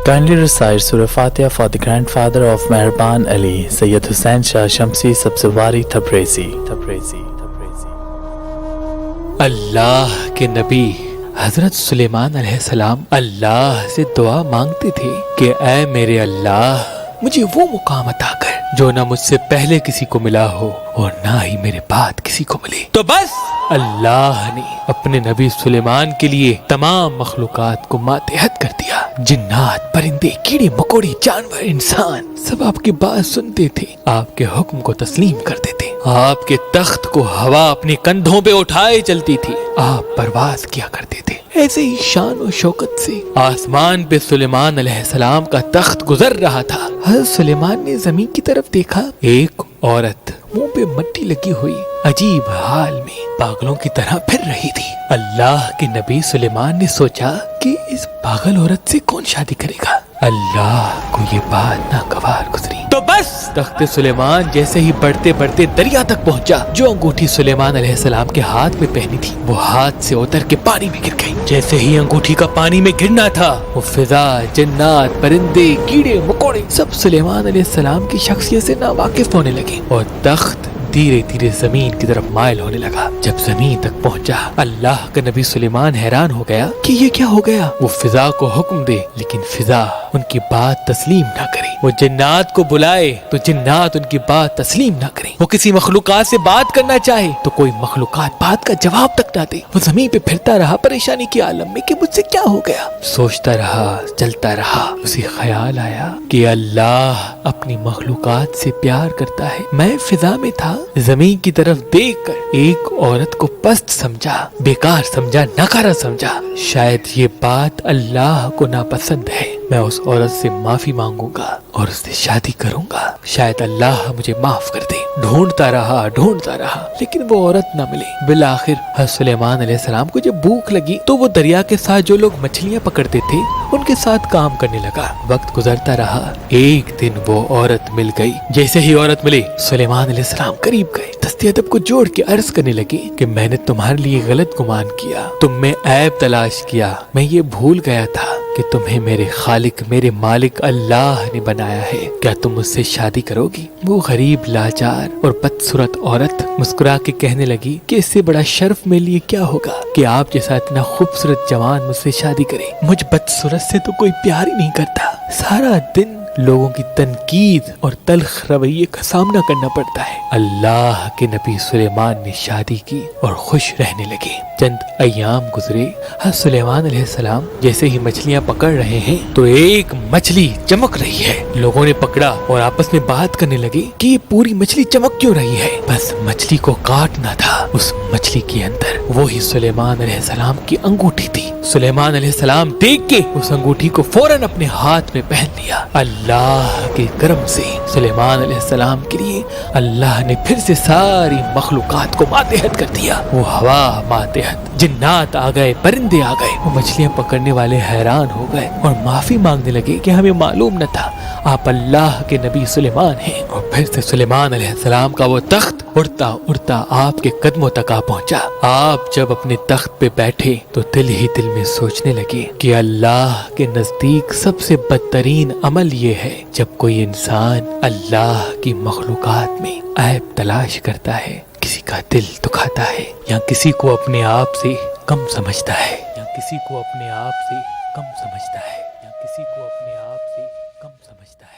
Kindly recite Surah Fatiha for the grandfather of Mehraban Ali, Sayyid Hussain Shah Shamsi Sabzawari Tabrizi. اللہ کے نبی حضرت سلیمان علیہ السلام اللہ سے دعا مانگتے تھے کہ اے میرے اللہ مجھے وہ مقام عطا کر جو نہ مجھ سے پہلے کسی کو ملا ہو اور نہ ہی میرے بعد کسی کو ملے۔ تو بس اللہ نے اپنے نبی سلیمان کے لیے تمام مخلوقات کو ماتحت کر دیا۔ جنات، پرندے، کیڑے مکوڑے، جانور، انسان سب آپ کی بات سنتے تھے، آپ کے حکم کو تسلیم کرتے تھے۔ آپ کے تخت کو ہوا اپنے کندھوں پہ اٹھائے چلتی تھی، آپ پرواز کیا کرتے تھے۔ ایسے ہی شان و شوکت سے آسمان پہ سلیمان علیہ السلام کا تخت گزر رہا تھا۔ حضرت سلیمان نے زمین کی طرف دیکھا، ایک عورت منہ پہ مٹی لگی ہوئی عجیب حال میں پاگلوں کی طرح پھر رہی تھی۔ اللہ کے نبی سلیمان نے سوچا کہ اس پاگل عورت سے کون شادی کرے گا۔ اللہ کو یہ بات ناگوار گزری تو بس تخت سلیمان جیسے ہی بڑھتے بڑھتے دریا تک پہنچا۔ جو انگوٹھی سلیمان علیہ السلام کے ہاتھ میں پہنی تھی وہ ہاتھ سے اتر کے پانی میں گر گئی۔ جیسے ہی انگوٹھی کا پانی میں گرنا تھا وہ فضا، جنات، پرندے، کیڑے مکوڑے سب سلیمان علیہ السلام کی شخصیت سے ناواقف ہونے لگے اور تخت دھیرے دھیرے زمین کی طرف مائل ہونے لگا۔ جب زمین تک پہنچا اللہ کا نبی سلیمان حیران ہو گیا کہ یہ کیا ہو گیا۔ وہ فضا کو حکم دے لیکن فضا ان کی بات تسلیم نہ کرے۔ وہ جنات کو بلائے تو جنات ان کی بات تسلیم نہ کریں۔ وہ کسی مخلوقات سے بات کرنا چاہے تو کوئی مخلوقات بات کا جواب تک نہ دے۔ وہ زمین پہ پھرتا رہا پریشانی کے عالم میں کہ مجھ سے کیا ہو گیا۔ سوچتا رہا، چلتا رہا۔ اسے خیال آیا کہ اللہ اپنی مخلوقات سے پیار کرتا ہے۔ میں فضا میں تھا، زمین کی طرف دیکھ کر ایک عورت کو پست سمجھا، بیکار سمجھا، ناکارہ سمجھا۔ شاید یہ بات اللہ کو ناپسند ہے۔ میں اس عورت سے معافی مانگوں گا اور اس سے شادی کروں گا، شاید اللہ مجھے معاف کر دے۔ ڈھونڈتا رہا لیکن وہ عورت نہ ملی۔ بالآخر حضرت سلیمان علیہ السلام کو جب بھوک لگی تو وہ دریا کے ساتھ جو لوگ مچھلیاں پکڑتے تھے ان کے ساتھ کام کرنے لگا۔ وقت گزرتا رہا، ایک دن وہ عورت مل گئی۔ جیسے ہی عورت ملی سلیمان علیہ السلام قریب گئے، دست ادب کو جوڑ کے عرض کرنے لگے کہ میں نے تمہارے لیے غلط گمان کیا، تم میں عیب تلاش کیا، میں یہ بھول گیا تھا کہ تمہیں میرے خالق، میرے مالک اللہ نے بنایا ہے۔ کیا تم مجھ سے شادی کرو گی؟ وہ غریب، لاچار اور بدصورت عورت مسکرا کے کہنے لگی کہ اس سے بڑا شرف میرے لیے کیا ہوگا کہ آپ جیسا اتنا خوبصورت جوان مجھ سے شادی کرے۔ مجھ بدصورت سے تو کوئی پیار ہی نہیں کرتا۔ سارا دن لوگوں کی تنقید اور تلخ رویے کا سامنا کرنا پڑتا ہے۔ اللہ کے نبی سلیمان نے شادی کی اور خوش رہنے لگے۔ چند ایام گزرے، حضرت سلیمان علیہ السلام جیسے ہی مچھلیاں پکڑ رہے ہیں تو ایک مچھلی چمک رہی ہے۔ لوگوں نے پکڑا اور آپس میں بات کرنے لگے کہ یہ پوری مچھلی چمک کیوں رہی ہے۔ بس مچھلی کو کاٹنا تھا۔ اس مچھلی کے اندر وہی سلیمان علیہ السلام کی انگوٹھی تھی۔ سلیمان علیہ السلام دیکھ کے اس انگوٹھی کو فوراً اپنے ہاتھ میں پہن لیا۔ اللہ کے کرم سے سلیمان علیہ السلام کے لیے اللہ نے پھر سے ساری مخلوقات کو ماتحت کر دیا۔ وہ ہوا ماتحت، جنات آ گئے، پرندے آ گئے۔ وہ مچھلیاں پکڑنے والے حیران ہو گئے اور معافی مانگنے لگے کہ ہمیں معلوم نہ تھا آپ اللہ کے نبی سلیمان ہیں۔ اور پھر سے سلیمان علیہ السلام کا وہ تخت اڑتا اڑتا آپ کے قدموں تک آ پہنچا۔ آپ جب اپنے تخت پہ بیٹھے تو دل ہی دل میں سوچنے لگے کہ اللہ کے نزدیک سب سے بدترین عمل یہ ہے جب کوئی انسان اللہ کی مخلوقات میں عیب تلاش کرتا ہے، کسی کا دل دکھاتا ہے یا کسی کو اپنے آپ سے کم سمجھتا ہے، یا کسی کو اپنے آپ سے کم سمجھتا ہے، یا کسی کو اپنے آپ سے کم سمجھتا ہے۔